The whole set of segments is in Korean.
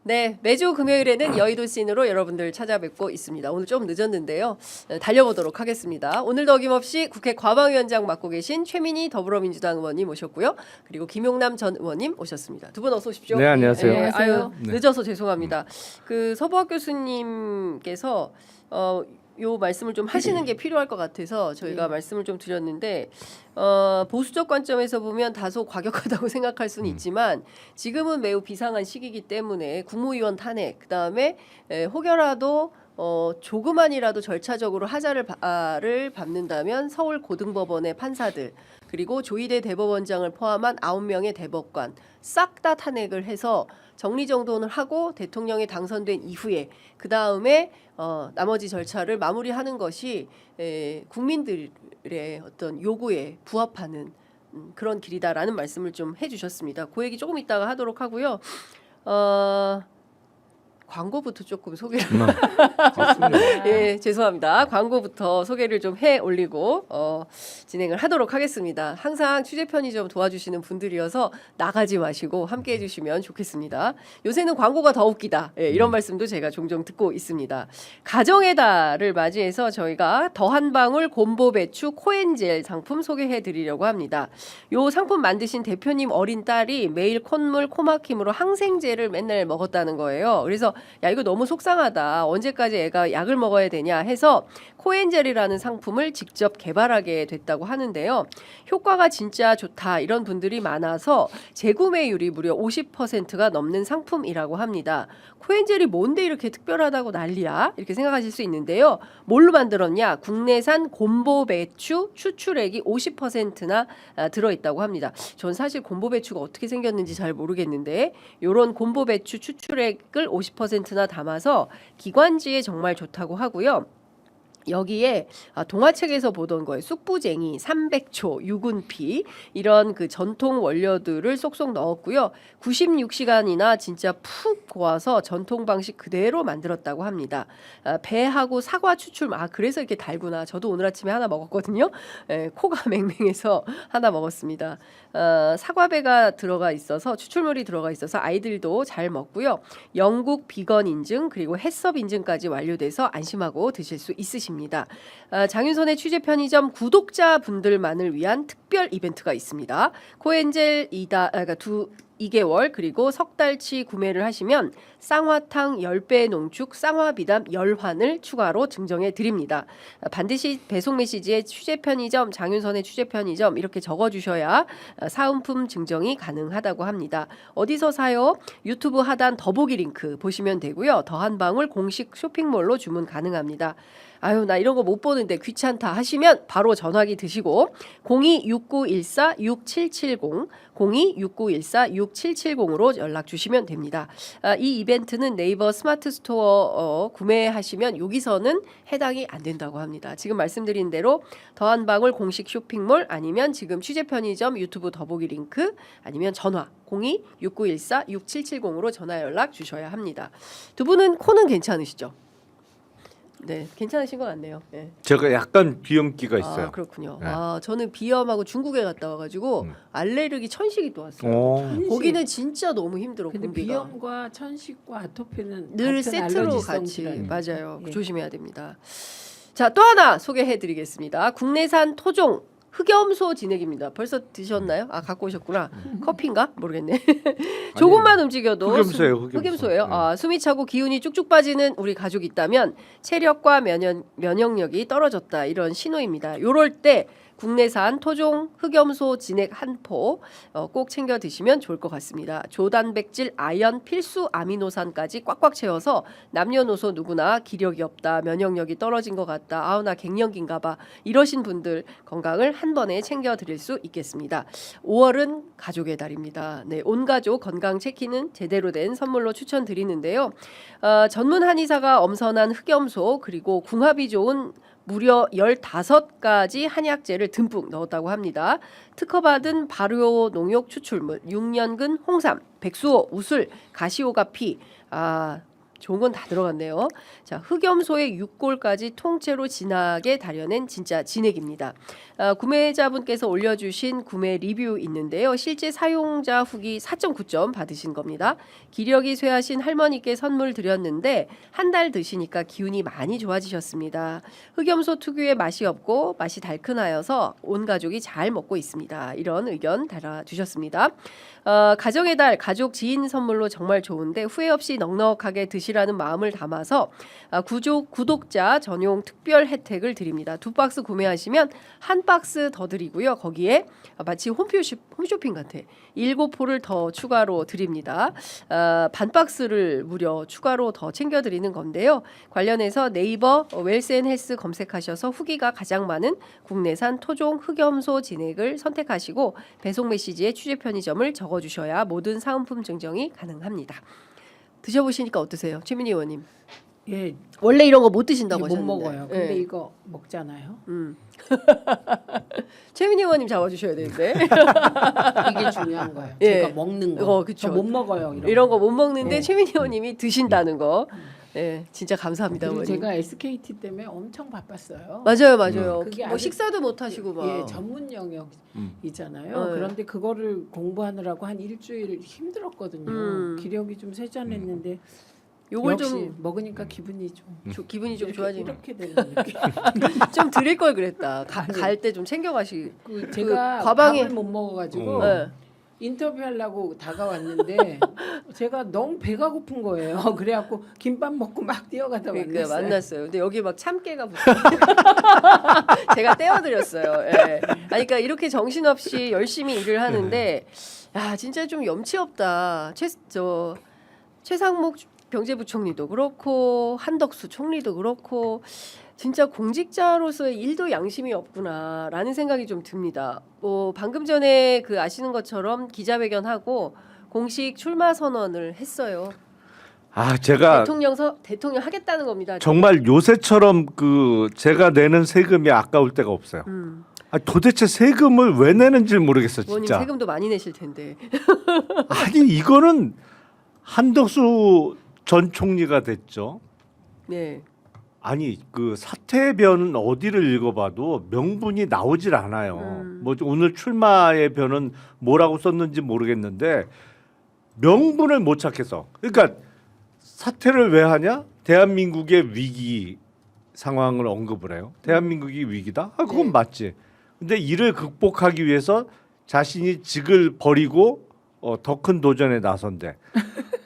네, 매주 금요일에는 여의도 씬으로 여러분들 찾아뵙고 있습니다. 오늘 좀 늦었는데요. 달려보도록 하겠습니다. 오늘도 어김없이 국회 과방위원장 맡고 계신 최민희 더불어민주당 의원님 오셨고요. 그리고 김용남 전 의원님 오셨습니다. 두 분 어서 오십시오. 네, 안녕하세요. 네, 아유, 네. 늦어서 죄송합니다. 그 서부학 교수님께서 요 말씀을 좀 하시는 게 필요할 것 같아서 저희가 말씀을 좀 드렸는데 보수적 관점에서 보면 다소 과격하다고 생각할 수는 있지만 지금은 매우 비상한 시기이기 때문에 국무위원 탄핵 그다음에 혹여라도 조그만이라도 절차적으로 하자를 밟는다면 서울 고등법원의 판사들 그리고 조희대 대법원장을 포함한 9명의 대법관 싹 다 탄핵을 해서 정리정돈을 하고 대통령이 당선된 이후에 그 다음에 나머지 절차를 마무리하는 것이 국민들의 어떤 요구에 부합하는 그런 길이다라는 말씀을 좀 해주셨습니다. 그 얘기 조금 이따가 하도록 하고요. 광고부터 조금 소개를 예, 죄송합니다. 광고부터 소개를 좀 해 올리고 진행을 하도록 하겠습니다. 항상 취재 편의점 도와주시는 분들이어서 나가지 마시고 함께 해주시면 좋겠습니다. 요새는 광고가 더 웃기다. 예, 이런 말씀도 제가 종종 듣고 있습니다. 가정의 달을 맞이해서 저희가 더한 방울 곰보 배추 코엔젤 상품 소개해 드리려고 합니다. 요 상품 만드신 대표님 어린 딸이 매일 콧물 코막힘으로 항생제를 맨날 먹었다는 거예요. 그래서 야 이거 너무 속상하다. 언제까지 애가 약을 먹어야 되냐 해서 코엔젤이라는 상품을 직접 개발하게 됐다고 하는데요. 효과가 진짜 좋다 이런 분들이 많아서 재구매율이 무려 50%가 넘는 상품이라고 합니다. 코엔젤이 뭔데 이렇게 특별하다고 난리야? 이렇게 생각하실 수 있는데요. 뭘로 만들었냐? 국내산 곰보 배추 추출액이 50%나 들어있다고 합니다. 전 사실 곰보 배추가 어떻게 생겼는지 잘 모르겠는데 이런 곰보 배추 추출액을 50%나 담아서 기관지에 정말 좋다고 하고요. 여기에 동화책에서 보던 거에 쑥부쟁이, 삼백초, 유군피 이런 그 전통 원료들을 쏙쏙 넣었고요. 96시간이나 진짜 푹 고아서 전통 방식 그대로 만들었다고 합니다. 배하고 사과 추출 그래서 이렇게 달구나. 저도 오늘 아침에 하나 먹었거든요. 코가 맹맹해서 하나 먹었습니다. 사과배가 들어가 있어서 추출물이 들어가 있어서 아이들도 잘 먹고요. 영국 비건 인증 그리고 해썹 인증까지 완료돼서 안심하고 드실 수 있으십니다. 장윤선의 취재 편의점 구독자분들만을 위한 특별 이벤트가 있습니다. 코엔젤 2개월 그리고 석 달치 구매를 하시면 쌍화탕 10배 농축 쌍화비담 10환을 추가로 증정해 드립니다. 반드시 배송 메시지에 취재 편의점 장윤선의 취재 편의점 이렇게 적어주셔야 사은품 증정이 가능하다고 합니다. 어디서 사요? 유튜브 하단 더보기 링크 보시면 되고요. 더한방울 공식 쇼핑몰로 주문 가능합니다. 아유 나 이런 거 못 보는데 귀찮다 하시면 바로 전화기 드시고 0269146770 0269146770으로 연락 주시면 됩니다. 이 이벤트는 네이버 스마트 스토어 구매하시면 여기서는 해당이 안 된다고 합니다. 지금 말씀드린 대로 더한방울 공식 쇼핑몰 아니면 지금 취재 편의점 유튜브 더보기 링크 아니면 전화 0269146770으로 전화 연락 주셔야 합니다. 두 분은 코는 괜찮으시죠? 네, 괜찮으신 것 같네요. 네. 제가 약간 비염기가 있어요. 그렇군요. 네. 저는 비염하고 중국에 갔다 와가지고 알레르기 천식이 또 왔어요. 거기는 진짜 너무 힘들어. 근데 공기가. 비염과 천식과 아토피는 늘 같은 세트로 알러지성 같이 질환이에요. 맞아요. 예. 조심해야 됩니다. 자, 또 하나 소개해드리겠습니다. 국내산 토종 흑염소 진액입니다. 벌써 드셨나요? 갖고 오셨구나. 커피인가? 모르겠네. 조금만 움직여도 흑염소예요, 흑염소. 흑염소예요. 숨이 차고 기운이 쭉쭉 빠지는 우리 가족이 있다면 체력과 면역력이 떨어졌다 이런 신호입니다. 요럴 때 국내산 토종 흑염소 진액 한 포 꼭 챙겨 드시면 좋을 것 같습니다. 조단백질, 아연, 필수 아미노산까지 꽉꽉 채워서 남녀노소 누구나 기력이 없다, 면역력이 떨어진 것 같다, 나 갱년기인가 봐 이러신 분들 건강을 한 번에 챙겨 드릴 수 있겠습니다. 5월은 가족의 달입니다. 네, 온 가족 건강 체크는 제대로 된 선물로 추천드리는데요. 전문 한의사가 엄선한 흑염소 그리고 궁합이 좋은 무려 15가지 한약재를 듬뿍 넣었다고 합니다. 특허받은 발효 농욕 추출물 6년근 홍삼, 백수호, 우술, 가시오가피 좋은 건 다 들어갔네요. 자, 흑염소의 6골까지 통째로 진하게 다려낸 진짜 진액입니다. 구매자분께서 올려주신 구매 리뷰 있는데요. 실제 사용자 후기 4.9점 받으신 겁니다. 기력이 쇠하신 할머니께 선물 드렸는데 한 달 드시니까 기운이 많이 좋아지셨습니다. 흑염소 특유의 맛이 없고 맛이 달큰하여서 온 가족이 잘 먹고 있습니다. 이런 의견 달아주셨습니다. 가정의 달 가족 지인 선물로 정말 좋은데 후회 없이 넉넉하게 드시라는 마음을 담아서 구독자 전용 특별 혜택을 드립니다. 2박스 구매하시면 한 박스 더 드리고요. 거기에 마치 홈쇼핑 같아. 7포를 더 추가로 드립니다. 반 박스를 무려 추가로 더 챙겨드리는 건데요. 관련해서 네이버 웰스앤헬스 검색하셔서 후기가 가장 많은 국내산 토종 흑염소 진액을 선택하시고 배송 메시지에 취재 편의점을 적어주셔야 모든 사은품 증정이 가능합니다. 드셔보시니까 어떠세요, 최민희 의원님? 예, 원래 이런 거 못 드신다고 못 하셨는데. 먹어요. 근데 예. 이거 먹잖아요. 최민희 의원님 잡아주셔야 되는데. 이게 중요한 거예요. 예. 제가 먹는 거. 그쵸. 저 못 먹어요. 이런 거 못 먹는데 네. 최민희 의원님이 드신다는 거. 예, 진짜 감사합니다, 그리고 의원님. 제가 SKT 때문에 엄청 바빴어요. 맞아요. 그게 뭐 아직- 식사도 못 하시고 막. 예, 전문 영역이잖아요. 네. 그런데 그거를 공부하느라고 한 일주일 힘들었거든요. 기력이 좀 쇠잔했는데 요걸 역시 좀 먹으니까 기분이 좀 기분이 좀 좋아지는. 이렇게 되는 느낌. 좀 드릴 걸 그랬다. 갈 때 좀 챙겨가시. 제가 과방에- 밥을 못 먹어가지고 네. 인터뷰하려고 다가왔는데 제가 너무 배가 고픈 거예요. 그래갖고 김밥 먹고 막 뛰어가다 그러니까 만났어요. 만났어요. 근데 여기 막 참깨가 붙어. 제가 떼어드렸어요. 예. 아니, 그러니까 이렇게 정신없이 열심히 일을 하는데, 야 진짜 좀 염치 없다. 최상목 경제부총리도 그렇고 한덕수 총리도 그렇고 진짜 공직자로서의 일도 양심이 없구나라는 생각이 좀 듭니다. 뭐 방금 전에 그 아시는 것처럼 기자회견하고 공식 출마 선언을 했어요. 제가 대통령 하겠다는 겁니다. 정말 요새처럼 그 제가 내는 세금이 아까울 때가 없어요. 도대체 세금을 왜 내는지 모르겠어 의원님 진짜. 세금도 많이 내실 텐데. 아니 이거는 한덕수 전 총리가 됐죠. 네. 아니 그 사퇴변은 어디를 읽어봐도 명분이 나오질 않아요. 뭐 오늘 출마의 변은 뭐라고 썼는지 모르겠는데 명분을 못 찾겠어. 그러니까 사퇴를 왜 하냐? 대한민국의 위기 상황을 언급을 해요. 대한민국이 위기다? 그건 네. 맞지. 근데 이를 극복하기 위해서 자신이 직을 버리고 더 큰 도전에 나선대.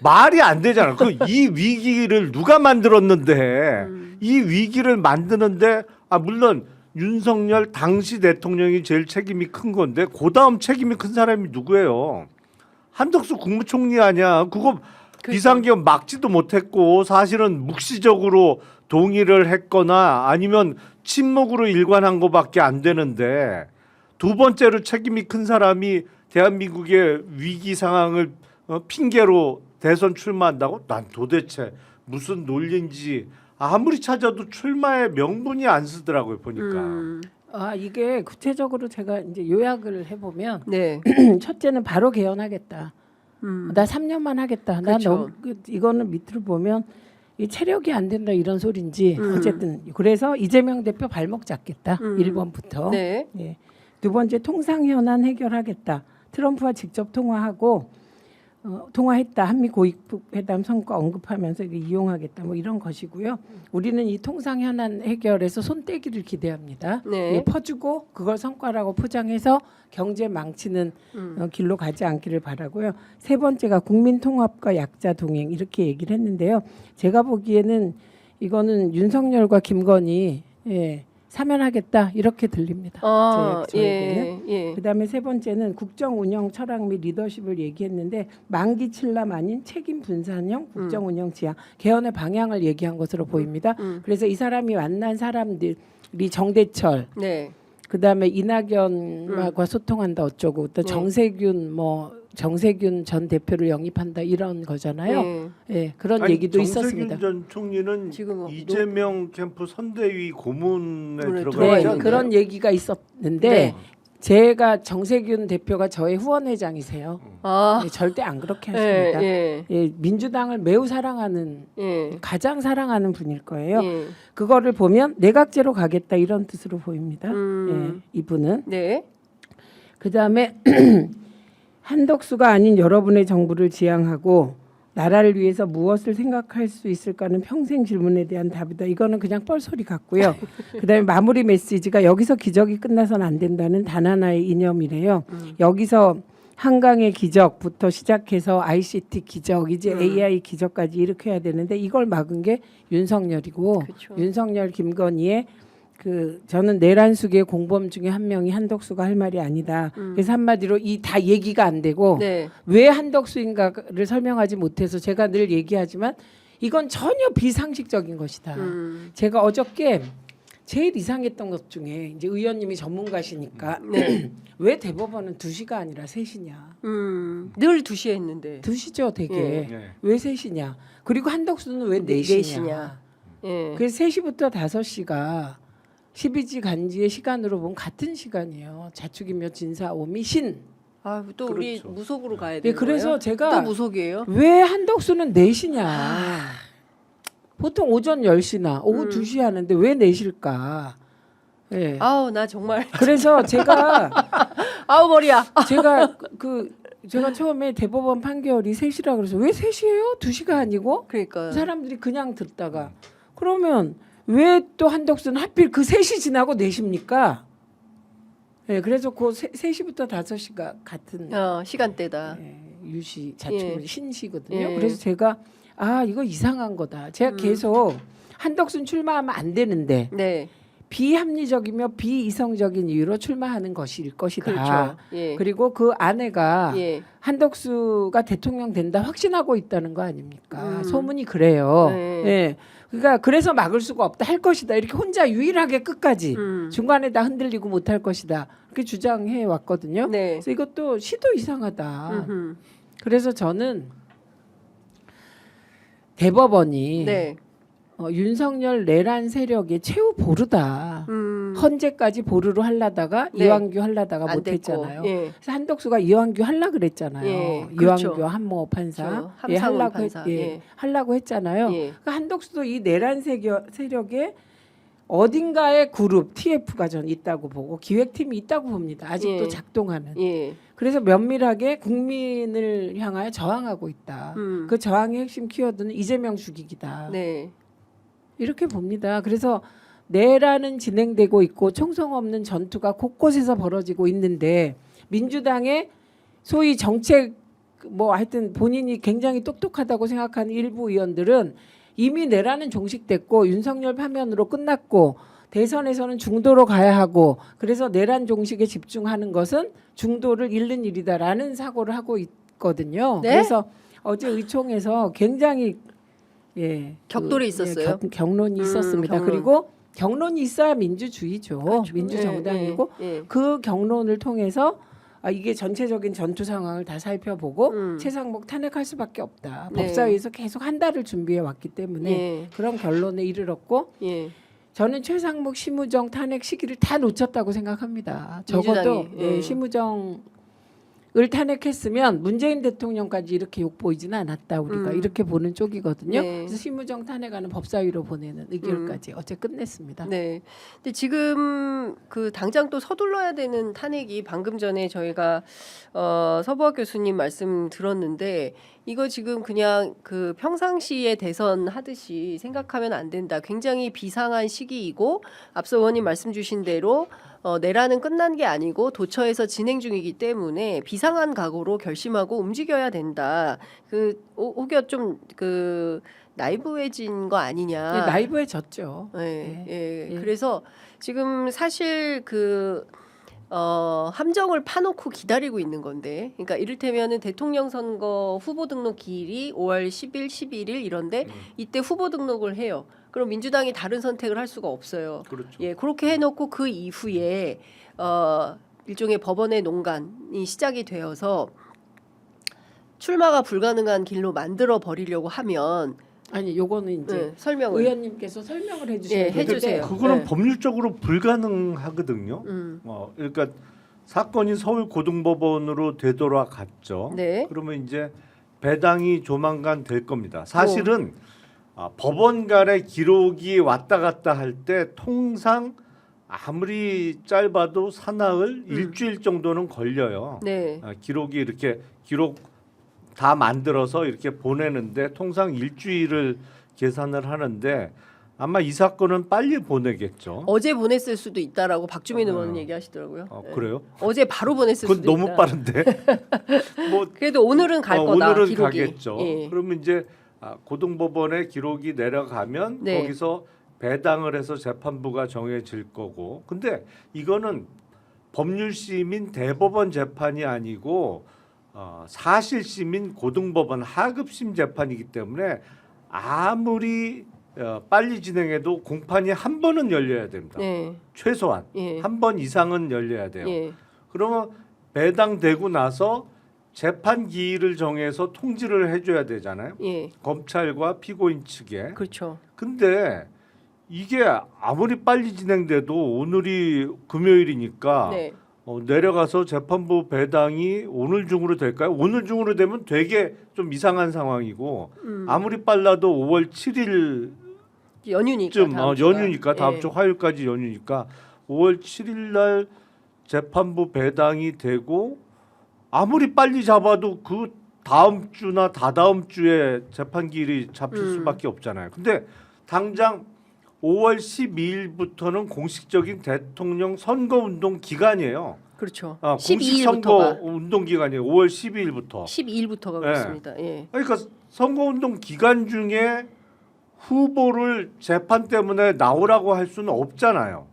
말이 안 되잖아. 이 위기를 누가 만들었는데 이 위기를 만드는데 물론 윤석열 당시 대통령이 제일 책임이 큰 건데 그다음 책임이 큰 사람이 누구예요? 한덕수 국무총리 아니야. 그거 비상계엄 막지도 못했고 사실은 묵시적으로 동의를 했거나 아니면 침묵으로 일관한 거밖에 안 되는데 두 번째로 책임이 큰 사람이 대한민국의 위기 상황을 핑계로 대선 출마한다고? 난 도대체 무슨 논리인지 아무리 찾아도 출마의 명분이 안 쓰더라고요 보니까. 이게 구체적으로 제가 이제 요약을 해보면 네. 첫째는 바로 개헌하겠다. 나 3년만 하겠다. 나 그렇죠. 너무 이거는 밑으로 보면 이 체력이 안 된다 이런 소린지 어쨌든 그래서 이재명 대표 발목 잡겠다. 1번부터. 네. 예. 두 번째 통상 현안 해결하겠다. 트럼프와 직접 통화하고 통화했다. 한미 고위급 회담 성과 언급하면서 이거 이용하겠다. 뭐 이런 것이고요. 우리는 이 통상 현안 해결에서 손떼기를 기대합니다. 네. 예, 퍼주고 그걸 성과라고 포장해서 경제 망치는 길로 가지 않기를 바라고요. 세 번째가 국민 통합과 약자 동행 이렇게 얘기를 했는데요. 제가 보기에는 이거는 윤석열과 김건희 사면하겠다 이렇게 들립니다. 저에게는. 예. 그다음에 세 번째는 국정 운영 철학 및 리더십을 얘기했는데 만기 칠람 아닌 책임 분산형 국정 운영 지향 개헌의 방향을 얘기한 것으로 보입니다. 그래서 이 사람이 만난 사람들이 정대철, 네. 그다음에 이낙연과 소통한다 어쩌고 또 정세균 전 대표를 영입한다 이런 거잖아요. 예, 그런 얘기도 있었습니다. 정세균 전 총리는 지금 이재명 캠프 선대위 고문에 들어가 들어가 네, 있잖아요. 그런 얘기가 있었는데 네. 제가 정세균 대표가 저의 후원회장이세요. 아, 네, 절대 안 그렇게 예, 하십니다. 예, 예, 민주당을 매우 사랑하는 예, 가장 사랑하는 분일 거예요. 예. 그거를 보면 내각제로 가겠다 이런 뜻으로 보입니다. 예, 이분은 네, 그다음에 한덕수가 아닌 여러분의 정부를 지향하고 나라를 위해서 무엇을 생각할 수 있을까는 평생 질문에 대한 답이다. 이거는 그냥 뻘소리 같고요. 그다음에 마무리 메시지가 여기서 기적이 끝나서는 안 된다는 단 하나의 이념이래요. 여기서 한강의 기적부터 시작해서 ICT 기적, 이제 AI 기적까지 일으켜야 되는데 이걸 막은 게 윤석열이고 그쵸. 윤석열, 김건희의 저는 내란 수계의 공범 중에 한 명이 한덕수가 할 말이 아니다. 그래서 한마디로 이 다 얘기가 안 되고 네, 왜 한덕수인가를 설명하지 못해서 제가 늘 얘기하지만 이건 전혀 비상식적인 것이다. 제가 어저께 제일 이상했던 것 중에 이제 의원님이 전문가시니까 네. 왜 대법원은 2시가 아니라 3시냐. 늘 2시에 했는데. 2시죠 되게. 네. 왜 3시냐. 그리고 한덕수는 왜 4시냐. 예. 그래서 3시부터 5시가 12지 간지의 시간으로 보면 같은 시간이에요. 자축이며 진사 오미 신. 아, 또 우리 그렇죠. 무속으로 가야 네, 되는 그래서 거예요? 제가 또 무속이에요? 왜 한덕수는 4시냐. 보통 오전 10시나 오후 2시 하는데 왜 4시일까. 예. 아우, 나 정말 그래서 제가 아우 머리야. 제가 처음에 대법원 판결이 3시라 그래서 왜 3시예요? 2시가 아니고? 그러니까 사람들이 그냥 듣다가 그러면 왜 또 한덕수는 하필 그 3시 지나고 4시입니까? 예, 그래서 그 3시부터 5시가 같은 시간대다. 유시 자축 신시거든요. 예. 그래서 제가 이거 이상한 거다. 제가 계속 한덕수는 출마하면 안 되는데 네, 비합리적이며 비이성적인 이유로 출마하는 것일 것이다. 그렇죠. 예, 그리고 그 아내가 예, 한덕수가 대통령 된다 확신하고 있다는 거 아닙니까? 소문이 그래요. 네. 예. 그러니까 그래서 막을 수가 없다 할 것이다. 이렇게 혼자 유일하게 끝까지 중간에 다 흔들리고 못할 것이다. 그렇게 주장해 왔거든요. 네. 그래서 이것도 시도 이상하다. 그래서 저는 대법원이 네. 윤석열 내란 세력의 최후 보루다. 헌재까지 보루로 하려다가 네. 이완규 하려다가 안 못했잖아요. 됐고, 예. 그래서 한덕수가 이완규 하려 그랬잖아요. 예, 이완규 그렇죠. 한모 판사, 그렇죠. 함상훈 판사, 예. 하려고 했잖아요. 예. 그러니까 한덕수도 이 내란 세력의 어딘가에 그룹 TF가 전 있다고 보고 기획팀이 있다고 봅니다. 아직도 예. 작동하는. 예. 그래서 면밀하게 국민을 향하여 저항하고 있다. 그 저항의 핵심 키워드는 이재명 죽이기다. 네. 이렇게 봅니다. 그래서 내란은 진행되고 있고 총성 없는 전투가 곳곳에서 벌어지고 있는데 민주당의 소위 정책 하여튼 본인이 굉장히 똑똑하다고 생각하는 일부 의원들은 이미 내란은 종식됐고 윤석열 파면으로 끝났고 대선에서는 중도로 가야 하고 그래서 내란 종식에 집중하는 것은 중도를 잃는 일이다라는 사고를 하고 있거든요. 네? 그래서 어제 의총에서 굉장히 격돌이 있었어요? 경론이 있었습니다. 경론. 그리고 경론이 있어야 민주주의죠. 그렇죠. 민주정당이고 예. 그 경론을 통해서 이게 전체적인 전투 상황을 다 살펴보고 최상목 탄핵할 수밖에 없다. 네. 법사위에서 계속 한 달을 준비해 왔기 때문에 예. 그런 결론에 이르렀고 예. 저는 최상목 심우정 탄핵 시기를 다 놓쳤다고 생각합니다. 적어도 민주당이, 예. 심우정을 탄핵했으면 문재인 대통령까지 이렇게 욕보이지는 않았다. 우리가 이렇게 보는 쪽이거든요. 네. 그래서 심우정 탄핵안은 법사위로 보내는 의결까지 어제 끝냈습니다. 네. 근데 지금 당장 또 서둘러야 되는 탄핵이 방금 전에 저희가 서부학 교수님 말씀 들었는데 이거 지금 그냥 평상시에 대선 하듯이 생각하면 안 된다. 굉장히 비상한 시기이고 앞서 의원님 말씀 주신 대로 내란은 끝난 게 아니고 도처에서 진행 중이기 때문에 비상한 각오로 결심하고 움직여야 된다. 혹여 좀 나이브해진 거 아니냐. 네, 나이브해졌죠. 예, 예. 예. 그래서 지금 사실 함정을 파놓고 기다리고 있는 건데, 그러니까 이를테면은 대통령 선거 후보 등록 기일이 5월 10일, 11일 이런데 이때 후보 등록을 해요. 그럼 민주당이 다른 선택을 할 수가 없어요. 그렇죠. 예, 그렇게 해놓고 그 이후에 일종의 법원의 농간이 시작이 되어서 출마가 불가능한 길로 만들어 버리려고 하면 아니 요거는 이제 설명을 의원님께서 설명을 해주셔야 예, 돼요. 해주세요. 그거는 네. 법률적으로 불가능하거든요. 그러니까 사건이 서울고등법원으로 되돌아갔죠. 네. 그러면 이제 배당이 조만간 될 겁니다. 사실은 법원 간의 기록이 왔다 갔다 할 때 통상 아무리 짧아도 사나흘 일주일 정도는 걸려요. 네. 기록이 이렇게 기록 다 만들어서 이렇게 보내는데 통상 일주일을 계산을 하는데 아마 이 사건은 빨리 보내겠죠. 어제 보냈을 수도 있다라고 박주민 의원은 얘기하시더라고요. 네. 그래요? 어제 바로 보냈을 그건 수도 너무 있다. 빠른데. 뭐 그래도 오늘은 갈 거다. 오늘은 기록이. 가겠죠. 예. 그러면 이제 고등법원에 기록이 내려가면 네. 거기서 배당을 해서 재판부가 정해질 거고. 근데 이거는 법률심인 대법원 재판이 아니고 사실심인 고등법원 하급심 재판이기 때문에 아무리 빨리 진행해도 공판이 한 번은 열려야 됩니다. 네. 최소한 예. 한 번 이상은 열려야 돼요. 예. 그러면 배당되고 나서 재판 기일을 정해서 통지를 해줘야 되잖아요. 예. 검찰과 피고인 측에. 그렇죠. 근데 이게 아무리 빨리 진행돼도 오늘이 금요일이니까 네. 내려가서 재판부 배당이 오늘 중으로 될까요? 오늘 중으로 되면 되게 좀 이상한 상황이고 아무리 빨라도 5월 7일 연휴니까 좀 다음 주가. 연휴니까 다음 예. 주 화요일까지 연휴니까 5월 7일 날 재판부 배당이 되고 아무리 빨리 잡아도 그 다음 주나 다다음 주에 재판 기일이 잡힐 수밖에 없잖아요. 근데 당장 5월 12일부터는 공식적인 대통령 선거 운동 기간이에요. 그렇죠. 공식 선거 12일부터가 운동 기간이에요. 5월 12일부터. 12일부터가 네. 그렇습니다. 예. 그러니까 선거 운동 기간 중에 후보를 재판 때문에 나오라고 할 수는 없잖아요.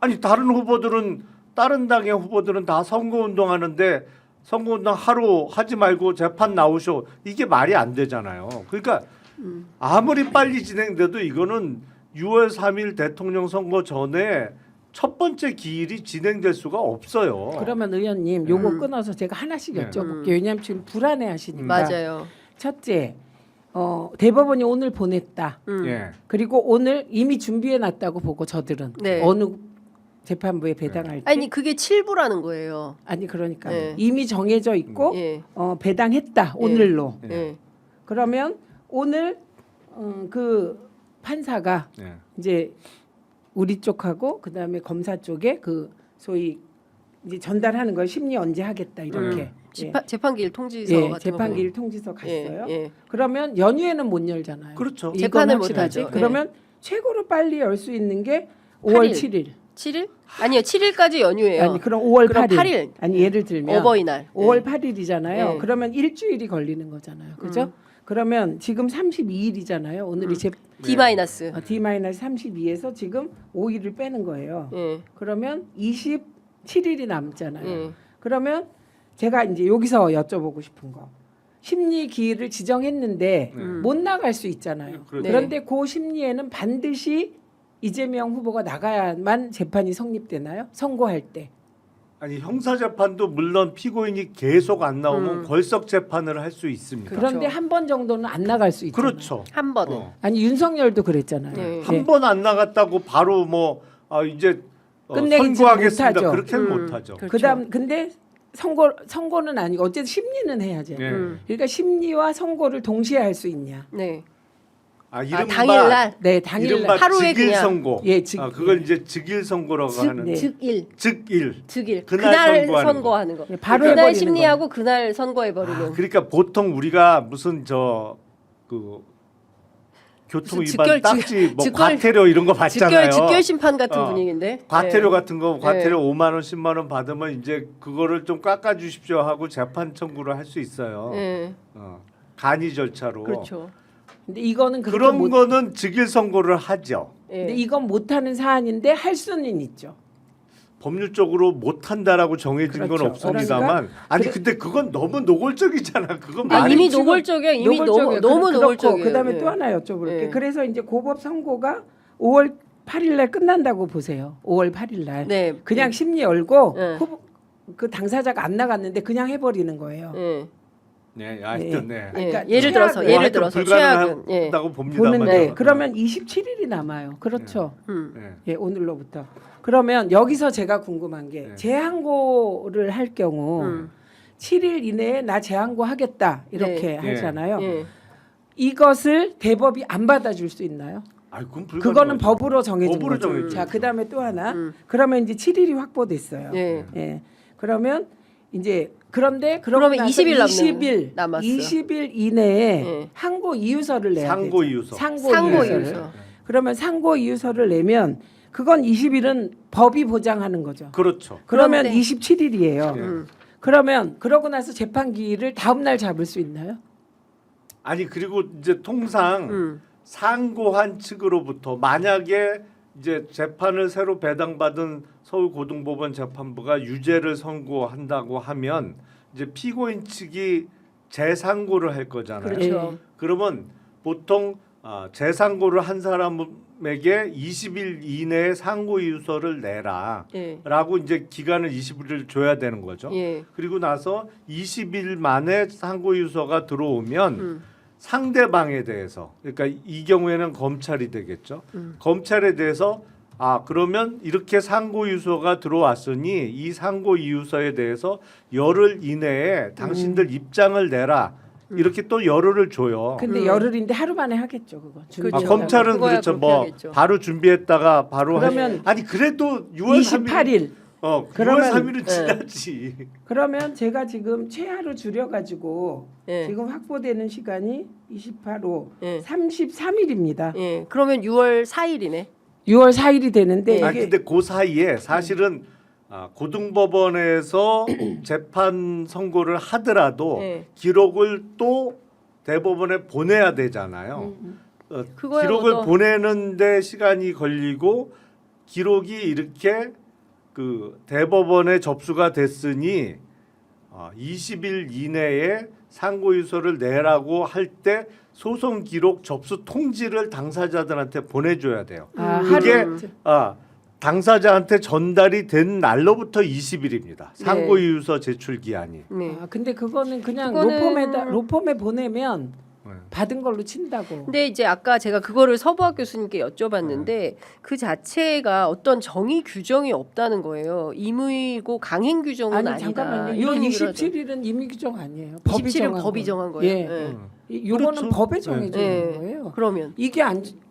아니 다른 당의 후보들은 다 선거 운동하는데 선거 운동 하루 하지 말고 재판 나오셔. 이게 말이 안 되잖아요. 그러니까 아무리 빨리 진행돼도 이거는 6월 3일 대통령 선거 전에 첫 번째 기일이 진행될 수가 없어요. 그러면 의원님 요거 끊어서 제가 하나씩 네. 여쭤볼게요. 왜냐하면 지금 불안해하시니까. 맞아요. 첫째, 대법원이 오늘 보냈다. 예. 그리고 오늘 이미 준비해 놨다고 보고 저들은 네. 어느 재판부에 배당할 때 아니 그게 7부라는 거예요. 아니 그러니까 네. 이미 정해져 있고 예. 배당했다 오늘로. 예. 예. 그러면 오늘 그 판사가 예. 이제 우리 쪽하고 그다음에 검사 쪽에 그 소위 이제 전달하는 걸 심리 언제 하겠다 이렇게. 재판기일 통지서 예, 같은 거 재판기일 통지서 예, 갔어요. 예. 그러면 연휴에는 못 열잖아요. 그렇죠. 이건 재판을 못 확실하지? 하죠. 그러면 최고로 빨리 열 수 있는 게 5월 7일. 7일? 아니요, 7일까지 연휴예요. 아니 그럼 5월 그럼 8일. 8일. 아니 예를 들면 어버이날. 5월 예. 8일이잖아요. 네. 그러면 일주일이 걸리는 거잖아요. 그죠? 그러면 지금 32일이잖아요. 오늘이 D 마이너스. D-32에서 지금 5일을 빼는 거예요. 예. 그러면 27일이 남잖아요. 예. 그러면 제가 이제 여기서 여쭤보고 싶은 거. 심리 기일을 지정했는데 못 나갈 수 있잖아요. 그렇죠. 그런데 그 심리에는 반드시 이재명 후보가 나가야만 재판이 성립되나요? 선고할 때. 아니 형사 재판도 물론 피고인이 계속 안 나오면 걸석 재판을 할 수 있습니다. 그렇죠. 그런데 한 번 정도는 안 나갈 수 있잖아요. 그렇죠. 한 번은. 아니 윤석열도 그랬잖아요. 네. 예. 한 번 안 나갔다고 바로 뭐 이제 끝내기지는 선고하겠습니다. 못하죠. 그렇게는 못하죠. 그렇죠. 그다음 근데 선고는 아니고 어쨌든 심리는 해야죠. 예. 그러니까 심리와 선고를 동시에 할 수 있냐? 네. 이른바 당일날. 네, 당일날. 이른바 하루에 즉일 그냥. 선고. 예, 그걸 이제 즉일 선고라고 하는. 네. 즉일. 즉일. 즉일. 그날 그날 선고하는 선고하는 거. 예, 바로 그날 해버리는 심리하고 그날 선고해 버리는. 그러니까 보통 우리가 무슨 교통 무슨 위반 즉결- 딱지 뭐 즉결- 과태료 이런 거 받잖아요. 직결 심판 같은 어. 분위기인데. 과태료 예. 같은 거 과태료 5만 원, 10만 원 받으면 이제 그거를 좀 깎아 주십시오 하고 재판 청구를 할 수 있어요. 예. 간이 절차로. 그렇죠. 근데 이거는 그렇게 그런 못. 거는 즉일 선고를 하죠. 예. 근데 이건 못하는 사안인데 할 수는 있죠. 법률적으로 못 한다라고 정해진 건 그렇죠. 없습니다만 아니 근데 그건 너무 노골적이잖아. 그건 말이 이미 지금 노골적이야. 이미 노골적이에요. 너무 그렇고 노골적이에요. 그다음에 예. 또 하나 여쭤볼게. 예. 그래서 이제 고법 선고가 5월 8일 날 끝난다고 보세요. 5월 8일 날. 네. 그냥 심리 열고 예. 그 당사자가 안 나갔는데 그냥 해버리는 거예요. 예. 네, 하여튼 네. 그러니까 예를 들어서 최악은- 예를 들어서 최악은 불가능하다고 봅니다만. 보는데 그러면 27일이 남아요. 그렇죠. 네. 예, 오늘로부터. 그러면 여기서 제가 궁금한 게 네. 재항고를 할 경우 7일 이내에 나 재항고 하겠다 이렇게 네. 하잖아요. 예. 이것을 대법이 안 받아줄 수 있나요? 아이, 그건 그거는 불가능하죠. 법으로 정해진 법으로 거죠. 정해진 자, 거죠. 그다음에 또 하나. 그러면 이제 7일이 확보됐어요. 예. 예. 그러면 이제 그런데 그러면 나서 20일 20일 남았어요. 20일 이내에 예. 항고 이유서를 내야 상고 되죠. 이유서. 상고 상고 이유서를. 이유서. 그러면 상고 이유서를 내면 그건 20일은 법이 보장하는 거죠. 그렇죠. 그러면 그런데- 27일이에요. 예. 그러면 그러고 나서 재판기일을 다음 날 잡을 수 있나요? 아니 그리고 이제 통상 상고한 측으로부터 만약에 이제 재판을 새로 배당받은 서울고등법원 재판부가 유죄를 선고한다고 하면 이제 피고인 측이 재상고를 할 거잖아요. 그렇죠. 그러면 보통 재상고를 한 사람에게 20일 이내에 상고 이유서를 내라라고 예. 이제 기간을 20일을 줘야 되는 거죠. 예. 그리고 나서 20일 만에 상고 이유서가 들어오면 상대방에 대해서, 그러니까 이 경우에는 검찰이 되겠죠. 검찰에 대해서 그러면 이렇게 상고 이유서가 들어왔으니 이 상고 이유서에 대해서 열흘 이내에 당신들 입장을 내라. 이렇게 또 열흘을 줘요. 근데 열흘인데 하루 만에 하겠죠, 그거. 그렇죠. 검찰은 그거야 그렇죠. 그렇게 뭐 하겠죠. 바로 준비했다가 바로 그러면 아니 그래도 6월 3일 28일. 6월 그러면 3일은 3일은 지났지. 그러면 제가 지금 최하로 줄여 가지고 예. 지금 확보되는 시간이 28호 예. 33일입니다. 예. 그러면 6월 4일이네. 6월 4일이 되는데 아 이게 근데 그 사이에 사실은 고등법원에서 재판 선고를 하더라도 네. 기록을 또 대법원에 보내야 되잖아요. 그거야 기록을 뭐 또- 보내는데 시간이 걸리고 기록이 이렇게 그 대법원에 접수가 됐으니 20일 이내에 상고유서를 내라고 할 때 소송 기록 접수 통지를 당사자들한테 보내줘야 돼요. 그게 하루 당사자한테 전달이 된 날로부터 20일입니다. 상고이유서 제출 기한이. 네. 근데 그거는 그냥 그거는- 로펌에 보내면 네. 받은 걸로 친다고. 근데 이제 아까 제가 그거를 서부학 교수님께 여쭤봤는데 그 자체가 어떤 정의 규정이 없다는 거예요. 임의고 강행 규정은 아니 아니다. 잠깐만요. 이 이런 얘기를 하죠. 27일은 임의 규정 아니에요. 27일 법이 정한 거예요. 예. 예. 요거는 그렇죠. 법에 정해져 예. 있는 거예요. 그러면 이게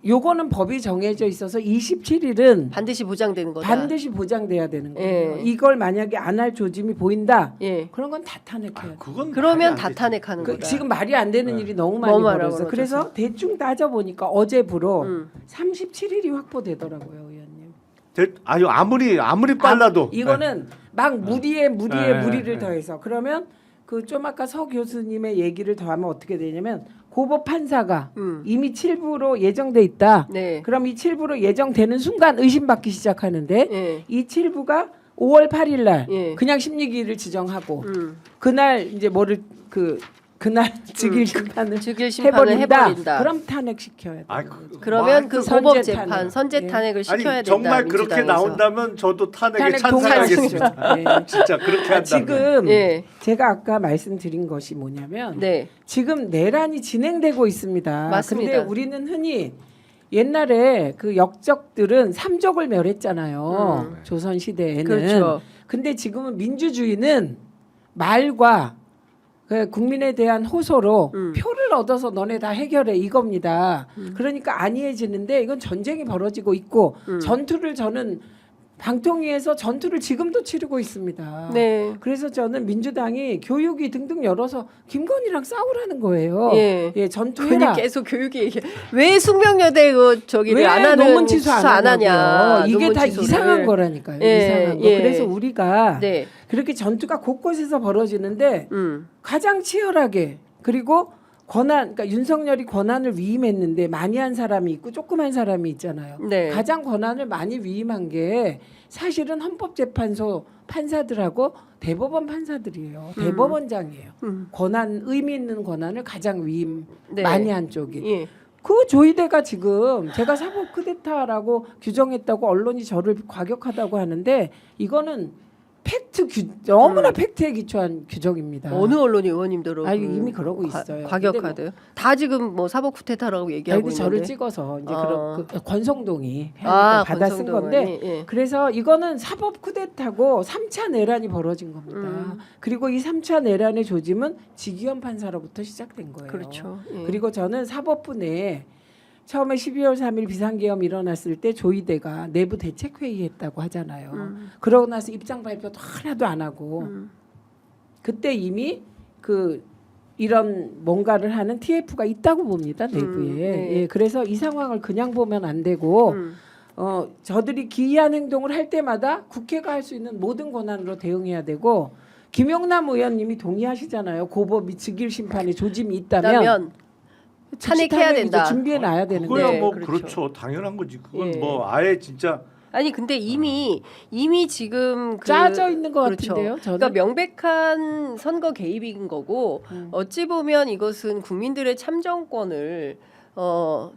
요거는 법이 정해져 있어서 27일은 반드시 보장되는 거다. 반드시 보장돼야 되는 거예요. 예. 이걸 만약에 안 할 조짐이 보인다. 예. 그런 건 다 탄핵해야 돼. 그건 그러면 말이 다 안 되지. 탄핵하는 거다. 지금 말이 안 되는 네. 일이 너무 많이 너무 많아요, 벌어져서 그렇죠. 그래서 대충 따져 보니까 어제부로 음. 37일이 확보되더라고요, 의원님. 아유 아무리 빨라도 이거는 막 무리에 네. 무리를 네. 더해서 그러면 그 좀 아까 서 교수님의 얘기를 더하면 어떻게 되냐면 고법 판사가 이미 7부로 예정돼 있다. 네. 그럼 이 7부로 예정되는 순간 의심받기 시작하는데 예. 이 7부가 5월 8일 날 예. 그냥 심리기일을 지정하고 그날 이제 그날 즉일 심판을 즉일 심판을 해버린다. 그럼 탄핵시켜야 돼. 그러면 그 선제 고법 탄핵. 재판 선제 예. 탄핵을 시켜야 아니 된다. 정말 그렇게 민주당에서. 나온다면 저도 탄핵에 탄핵 찬성하겠습니다. 동의하겠습니다. 예. 진짜 그렇게 한다면. 지금 예. 제가 아까 말씀드린 것이 뭐냐면 네. 지금 내란이 진행되고 있습니다. 맞습니다. 근데 우리는 흔히 옛날에 그 역적들은 삼족을 멸했잖아요. 조선 시대에는. 그렇죠. 근데 지금은 민주주의는 말과 그 국민에 대한 호소로 표를 얻어서 너네 다 해결해 이겁니다. 그러니까 안이해지는데 이건 전쟁이 벌어지고 있고 전투를 저는 방통위에서 전투를 지금도 치르고 있습니다. 네. 그래서 저는 민주당이 교육위 등등 열어서 김건희랑 싸우라는 거예요. 예. 전투해라. 그러니 계속 교육이 얘기. 왜 숙명여대 그 저기를 왜 안 하는 논문 취소 안 하냐? 하냐고요. 이게 논문 다 취소를. 이상한 거라니까요. 예, 이상한 거. 예. 그래서 우리가 네. 그렇게 전투가 곳곳에서 벌어지는데 음. 가장 치열하게 그리고 그러니까 윤석열이 권한을 위임했는데 많이 한 사람이 있고 조그만 사람이 있잖아요. 네. 가장 권한을 많이 위임한 게 사실은 헌법재판소 판사들하고 대법원 판사들이에요. 대법원장이에요. 의미 있는 권한을 가장 위임 네. 많이 한 쪽이. 예. 그 조이대가 지금 제가 사법 쿠데타라고 규정했다고 언론이 저를 과격하다고 하는데 이거는 너무나 팩트에 기초한 규정입니다. 어느 언론이 의원님들은 아 이미 그러고 있어요. 과격하대요. 다 지금 뭐 사법 쿠데타라고 얘기하고 근데 있는데. 저를 찍어서 이제 그런 권성동이 받아 쓴 권성동 건데 의원이, 예. 그래서 이거는 사법 쿠데타고 3차 내란이 벌어진 겁니다. 그리고 이 3차 내란의 조짐은 지기현 판사로부터 시작된 거예요. 그렇죠. 예. 그리고 저는 사법부 내에 처음에 12월 3일 비상계엄 일어났을 때 조이대가 내부 대책회의 했다고 하잖아요. 그러고 나서 입장 발표도 하나도 안 하고 그때 이미 이런 뭔가를 하는 TF가 있다고 봅니다. 내부에. 네. 예, 그래서 이 상황을 그냥 보면 안 되고 저들이 기이한 행동을 할 때마다 국회가 할 수 있는 모든 권한으로 대응해야 되고 김용남 의원님이 동의하시잖아요. 고법이 즉일 심판에 조짐이 있다면 즉시 탄핵해야 탄핵 이제 된다. 준비해 놔야 되는데. 그거야 네, 뭐 그렇죠. 그렇죠. 당연한 거지. 그건 예. 뭐 아예 진짜 아니 근데 이미 지금 짜져 있는 것 그렇죠. 같은데요. 저는. 그러니까 명백한 선거 개입인 거고 어찌 보면 이것은 국민들의 참정권을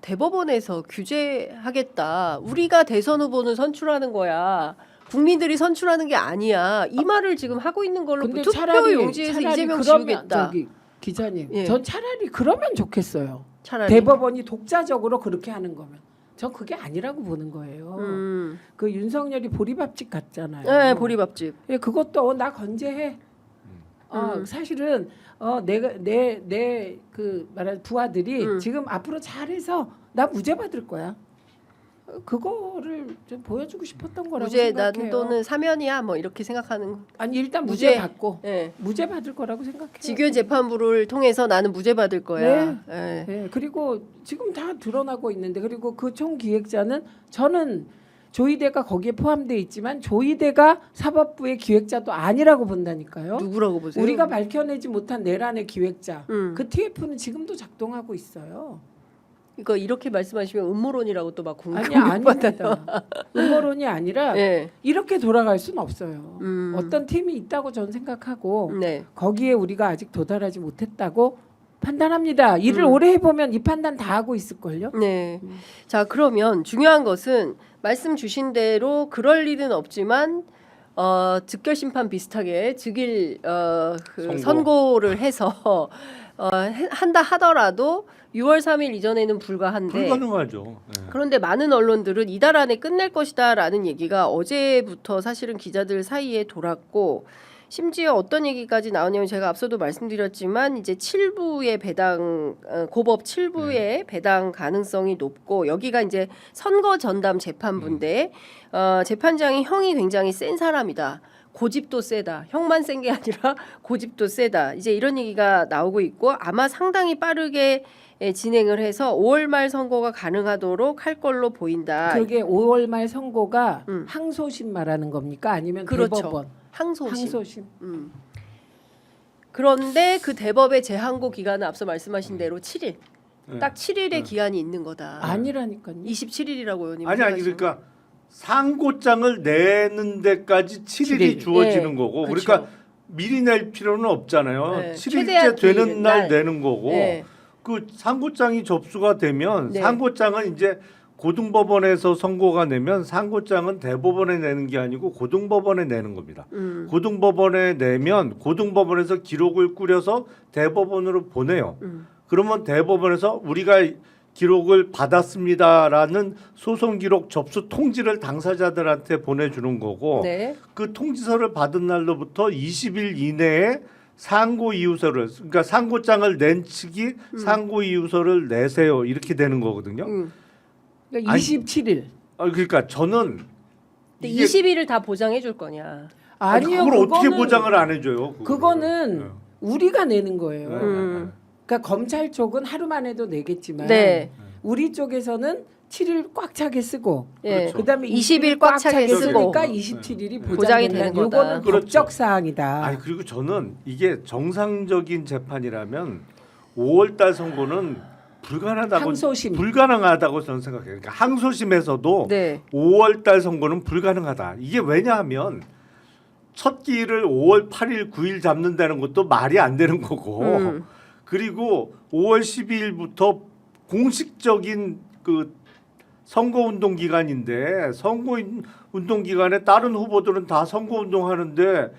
대법원에서 규제하겠다. 우리가 대선 후보는 선출하는 거야. 국민들이 선출하는 게 아니야. 이 말을 지금 하고 있는 걸로 근데 투표 용지에서 이재명 지우겠다. 저기 기자님, 예. 전 차라리 그러면 좋겠어요. 차라리. 대법원이 독자적으로 그렇게 하는 거면. 전 그게 아니라고 보는 거예요. 그 윤석열이 보리밥집 갔잖아요. 네, 보리밥집. 예, 그것도 나 건재해. 사실은 내가 내 그 말한 부하들이 지금 앞으로 잘해서 나 무죄 받을 거야. 그거를 좀 보여주고 싶었던 거라고 무죄 생각해요. 난도는 사면이야 뭐 이렇게 생각하는. 아니 일단 무죄 받고 예. 무죄 받을 거라고 생각해요. 직위원 재판부를 통해서 나는 무죄 받을 거야. 예. 네, 그리고 지금 다 드러나고 있는데 그리고 그 총기획자는 저는 조이대가 거기에 포함되어 있지만 조이대가 사법부의 기획자도 아니라고 본다니까요. 누구라고 보세요? 우리가 밝혀내지 못한 내란의 기획자 그 TF는 지금도 작동하고 있어요. 이거 이렇게 말씀하시면 음모론이라고 또 막 아니 공격받아요. 아닙니다. 음모론이 아니라 예. 이렇게 돌아갈 수는 없어요. 어떤 팀이 있다고 저는 생각하고 네. 거기에 우리가 아직 도달하지 못했다고 판단합니다. 일을 오래 해보면 이 판단 다 하고 있을걸요. 네. 자 그러면 중요한 것은 말씀 주신 대로 그럴 일은 없지만 즉결 심판 비슷하게 즉일 선고를 해서 한다 하더라도 6월 3일 이전에는 불가한데 불가능하죠. 예. 그런데 많은 언론들은 이달 안에 끝낼 것이다라는 얘기가 어제부터 사실은 기자들 사이에 돌았고 심지어 어떤 얘기까지 나오냐면 제가 앞서도 말씀드렸지만 이제 7부의 배당 고법 7부의 배당 가능성이 높고 여기가 이제 선거 전담 재판부인데 재판장이 형이 굉장히 센 사람이다. 고집도 세다. 형만 센 게 아니라 고집도 세다. 이제 이런 얘기가 나오고 있고 아마 상당히 빠르게 진행을 해서 5월 말 선고가 가능하도록 할 걸로 보인다. 그게 5월 말 선고가 항소심 말하는 겁니까? 아니면 그렇죠. 대법원? 항소심. 그런데 그 대법의 재항고 기간은 앞서 말씀하신 대로 7일. 딱 7일의 기한이 있는 거다. 아니라니까요. 27일이라고 의원님. 아니 그러니까 상고장을 내는 데까지 7일이 7일. 주어지는 예, 거고 그렇죠. 그러니까 미리 낼 필요는 없잖아요. 네, 7일째 최대한 되는 긴 날 날. 내는 거고 네. 그 상고장이 접수가 되면 네. 상고장은 이제 고등법원에서 선고가 내면 상고장은 대법원에 내는 게 아니고 고등법원에 내는 겁니다. 고등법원에 내면 고등법원에서 기록을 꾸려서 대법원으로 보내요. 그러면 대법원에서 우리가 기록을 받았습니다라는 소송 기록 접수 통지를 당사자들한테 보내주는 거고 네. 그 통지서를 받은 날로부터 20일 이내에 상고 이유서를 그러니까 상고장을 낸 측이 상고 이유서를 내세요 이렇게 되는 거거든요. 그러니까 아니, 27일. 그러니까 저는 근데 20일을 다 보장해 줄 거냐? 아니요. 그걸 어떻게 그거는- 보장을 안 해줘요? 그거는 네. 우리가 내는 거예요. 네. 그러니까 검찰 쪽은 하루만 해도 내겠지만 네. 우리 쪽에서는 7일 꽉 차게 쓰고 예. 그렇죠. 그다음에 20일 꽉 차게 쓰고. 쓰니까 27일이 보장이 되는 보장된다는 거다. 요거는 그렇죠. 법적 사항이다. 아니 그리고 저는 이게 정상적인 재판이라면 5월달 선고는 항소심. 불가능하다고 저는 생각해요. 그러니까 항소심에서도 네. 5월달 선고는 불가능하다. 이게 왜냐하면 첫 기일을 5월 8일, 9일 잡는다는 것도 말이 안 되는 거고 그리고 5월 12일부터 공식적인 그 선거운동 기간인데 선거운동 기간에 다른 후보들은 다 선거운동 하는데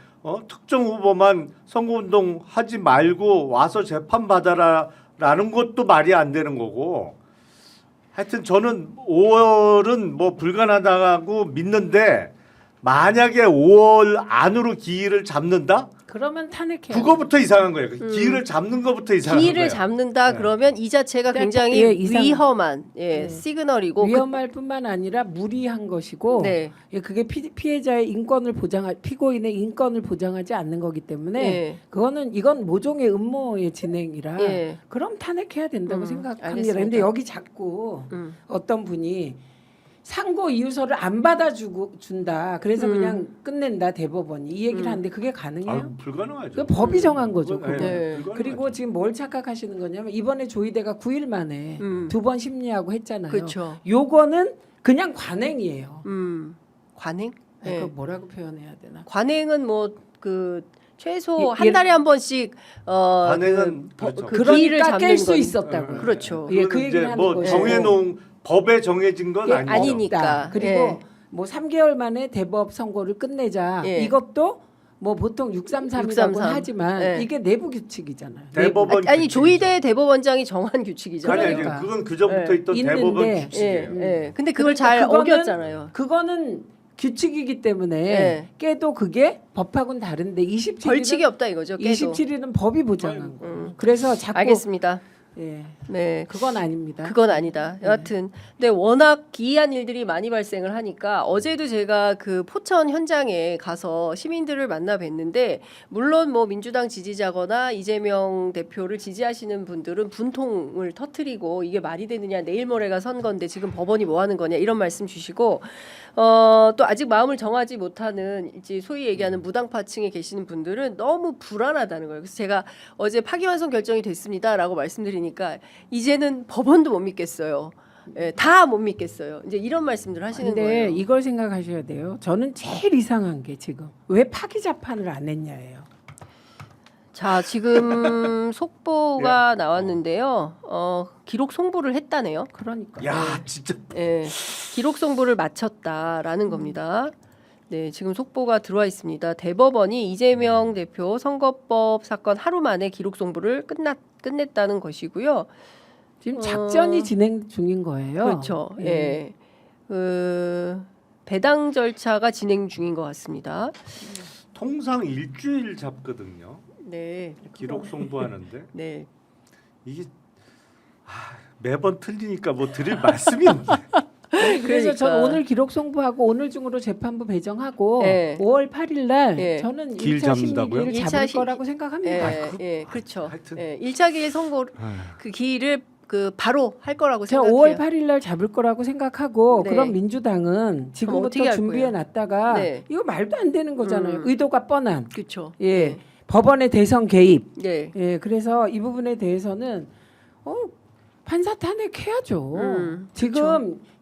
특정 후보만 선거운동 하지 말고 와서 재판 받아라라는 것도 말이 안 되는 거고. 하여튼 저는 5월은 뭐 불가능하다고 믿는데 만약에 5월 안으로 기일을 잡는다? 그러면 탄핵해요. 그거부터 이상한 거예요. 기일을 잡는 것부터 이상한 거예요. 기일을 잡는다 네. 그러면 이 자체가 네, 굉장히 예, 이상- 위험한 네. 시그널이고 위험할 뿐만 아니라 무리한 것이고 네. 예, 그게 피해자의 인권을 피고인의 인권을 보장하지 않는 거기 때문에 예. 이건 모종의 음모의 진행이라 예. 그럼 탄핵해야 된다고 생각합니다. 알겠습니다. 그런데 여기 자꾸 어떤 분이 상고 이유서를 안 준다. 그래서 그냥 끝낸다 대법원이 이 얘기를 하는데 그게 가능해요? 불가능하죠. 그 법이 정한 거죠. 그건, 그거. 네. 불가능하죠. 그리고 지금 뭘 착각하시는 거냐면 이번에 조희대가 9일 만에 음. 2번 심리하고 했잖아요. 그렇죠. 요거는 그냥 관행이에요. 관행? 아, 네. 그거 뭐라고 표현해야 되나? 관행은 뭐 그 최소 예, 한 달에 한 번씩 관행은 그렇죠. 그 기일을 그러니까 잡는 깰 수 건- 있었다고요. 그렇죠. 예, 그 그건 얘기를 이제 하는 뭐 거예요. 정해놓은 법에 정해진 건 예, 아니죠. 아니니까. 그리고 예. 뭐 3개월 만에 대법 선고를 끝내자. 예. 이것도 뭐 보통 633이라고 633. 하지만 예. 이게 내부 규칙이잖아요. 대법원 아니 규칙이죠. 조희대 대법원장이 정한 규칙이잖아요. 아니, 그러니까. 그건 그 전부터 예. 있던 있는데, 대법원 예, 규칙이에요. 예. 근데 그걸 그러니까 잘 그거는- 어겼잖아요. 그거는 규칙이기 때문에 예. 깨도 그게 법하고는 다른데 27일은 벌칙이 없다 이거죠. 깨도. 27일은 법이 보장한 거예요. 그래서 자꾸 알겠습니다. 예. 네. 그건 아닙니다. 그건 아니다. 여하튼 근데 워낙 기이한 일들이 많이 발생을 하니까 어제도 제가 그 포천 현장에 가서 시민들을 만나 뵀는데 물론 뭐 민주당 지지자거나 이재명 대표를 지지하시는 분들은 분통을 터뜨리고 이게 말이 되느냐 내일 모레가 선거인데 지금 법원이 뭐 하는 거냐 이런 말씀 주시고 또 아직 마음을 정하지 못하는 이제 소위 얘기하는 무당파층에 계시는 분들은 너무 불안하다는 거예요. 그래서 제가 어제 파기환송 결정이 됐습니다라고 말씀드리니까 이제는 법원도 못 믿겠어요. 예, 다 못 믿겠어요. 이제 이런 말씀들 하시는 근데 거예요. 이걸 생각하셔야 돼요. 저는 제일 이상한 게 지금 왜 파기 재판을 안 했냐예요. 자, 지금 속보가 나왔는데요. 기록 송부를 했다네요. 그러니까. 야 진짜 예, 기록 송부를 마쳤다라는 겁니다. 네, 지금 속보가 들어와 있습니다. 대법원이 이재명 대표 선거법 사건 하루 만에 기록 송부를 끝냈다는 것이고요. 지금 작전이 진행 중인 거예요. 그렇죠. 예. 배당 절차가 진행 중인 것 같습니다. 통상 일주일 잡거든요. 네. 기록 송부하는데 네. 이게 매번 틀리니까 뭐 드릴 말씀이 없네. 그래서 그러니까. 저는 오늘 기록 송부하고 오늘 중으로 재판부 배정하고 네. 5월 8일 날 네. 저는 기일 1차 잡는다고요? 심리를 일차 잡을 시- 거라고 생각합니다. 예, 그렇죠. 하여튼. 예, 1차 기일 선고 그 기일을 그 바로 할 거라고 제가 생각해요. 5월 8일 날 잡을 거라고 생각하고 네. 그럼 민주당은 어떻게 지금부터 할 준비해 거예요? 놨다가 네. 이거 말도 안 되는 거잖아요. 의도가 뻔한. 그렇죠. 예. 법원의 대선 개입. 네. 예. 그래서 이 부분에 대해서는 판사 탄핵해야죠.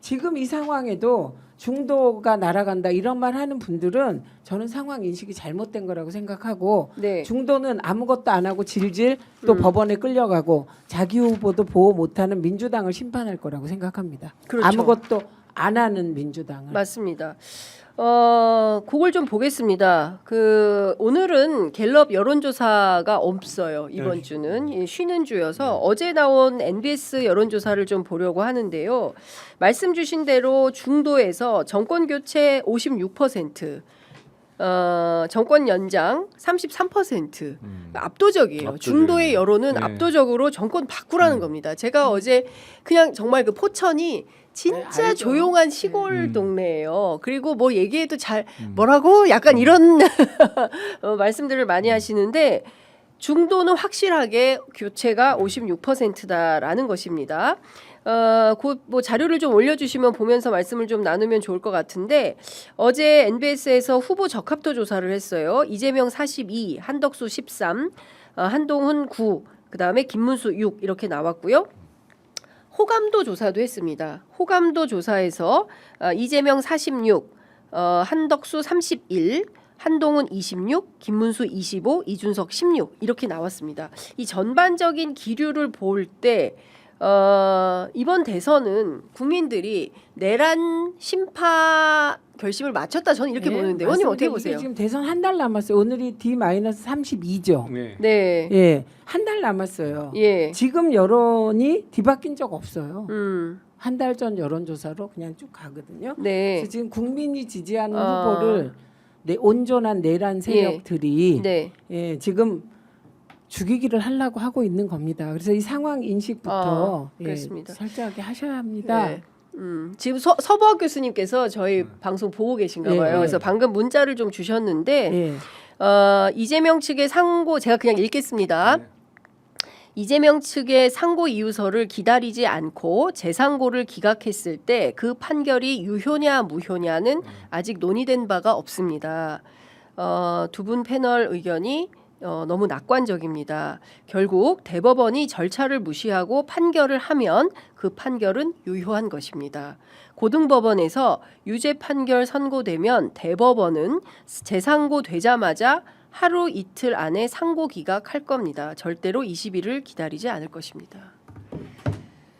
지금 이 상황에도 중도가 날아간다 이런 말 하는 분들은 저는 상황 인식이 잘못된 거라고 생각하고 네. 중도는 아무것도 안 하고 질질 또 법원에 끌려가고 자기 후보도 보호 못하는 민주당을 심판할 거라고 생각합니다. 그렇죠. 아무것도 안 하는 민주당을. 맞습니다. 그걸 좀 보겠습니다. 오늘은 갤럽 여론조사가 없어요. 이번 네. 주는 쉬는 주여서 어제 나온 NBS 여론조사를 좀 보려고 하는데요. 말씀 주신 대로 중도에서 정권 교체 56%, 정권 연장 33%. 압도적이에요. 압도적이네요. 중도의 여론은 네. 압도적으로 정권 바꾸라는 겁니다. 제가 어제 그냥 정말 그 포천이 진짜 네, 알죠. 조용한 시골 동네예요. 그리고 뭐 얘기해도 잘 뭐라고 약간 이런 말씀들을 많이 하시는데 중도는 확실하게 교체가 56%다라는 것입니다. 곧 뭐 자료를 좀 올려주시면 보면서 말씀을 좀 나누면 좋을 것 같은데 어제 NBS에서 후보 적합도 조사를 했어요. 이재명 42, 한덕수 13, 한동훈 9, 그다음에 김문수 6 이렇게 나왔고요. 호감도 조사도 했습니다. 호감도 조사에서 이재명 46, 한덕수 31, 한동훈 26, 김문수 25, 이준석 16 이렇게 나왔습니다. 이 전반적인 기류를 볼 때 이번 대선은 국민들이 내란 심파 결심을 마쳤다 저는 이렇게 보는데 의원님 어떻게 보세요? 지금 대선 한 달 남았어요. 오늘이 D-32죠. 네. 네. 예, 한 달 남았어요. 예. 지금 여론이 뒤바뀐 적 없어요. 음. 한 달 전 여론조사로 그냥 쭉 가거든요. 네. 그래서 지금 국민이 지지하는 후보를 온전한 내란 세력들이 네. 예, 지금 죽이기를 하려고 하고 있는 겁니다. 그래서 이 상황 인식부터 그렇습니다. 철저하게 하셔야 합니다. 네. 지금 서보학 교수님께서 저희 방송 보고 계신가 봐요. 예. 그래서 방금 문자를 좀 주셨는데 예. 이재명 측의 상고 제가 그냥 읽겠습니다. 이재명 측의 상고 이유서를 기다리지 않고 재상고를 기각했을 때 그 판결이 유효냐 무효냐는 아직 논의된 바가 없습니다. 두 분 패널 의견이 너무 낙관적입니다. 결국 대법원이 절차를 무시하고 판결을 하면 그 판결은 유효한 것입니다. 고등법원에서 유죄 판결 선고되면 대법원은 재상고 되자마자 하루 이틀 안에 상고 기각할 겁니다. 절대로 20일을 기다리지 않을 것입니다.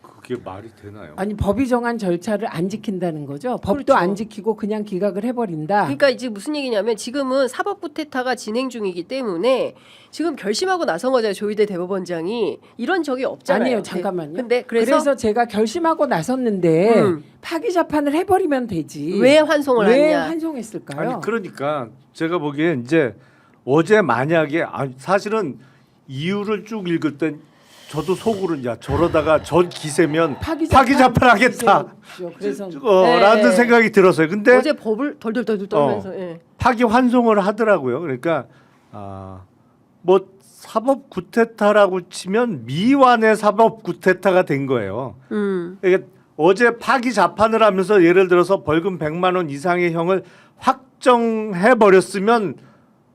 그게 말이 되나요? 아니 법이 정한 절차를 안 지킨다는 거죠. 법도 그렇죠. 안 지키고 그냥 기각을 해버린다. 그러니까 이제 무슨 얘기냐면 지금은 사법구태타가 진행 중이기 때문에 지금 결심하고 나선 거잖아요. 조희대 대법원장이 이런 적이 없잖아요. 아니에요. 잠깐만요. 근데 그래서 제가 결심하고 나섰는데 파기 재판을 해버리면 되지. 왜 환송을 왜 하냐? 환송했을까요? 아니 그러니까 제가 보기엔 이제 어제 만약에 사실은 이유를 쭉 읽을 땐 저도 속으로 야 저러다가 전 기세면 파기 재판하겠다. 그래서 라는 생각이 들었어요. 근데 어제 법을 덜덜덜 떨면서 예. 파기 환송을 하더라고요. 그러니까 뭐 사법 구태타라고 치면 미완의 사법 구태타가 된 거예요. 그러니까 어제 파기 재판을 하면서 예를 들어서 벌금 100만 원 이상의 형을 확정해 버렸으면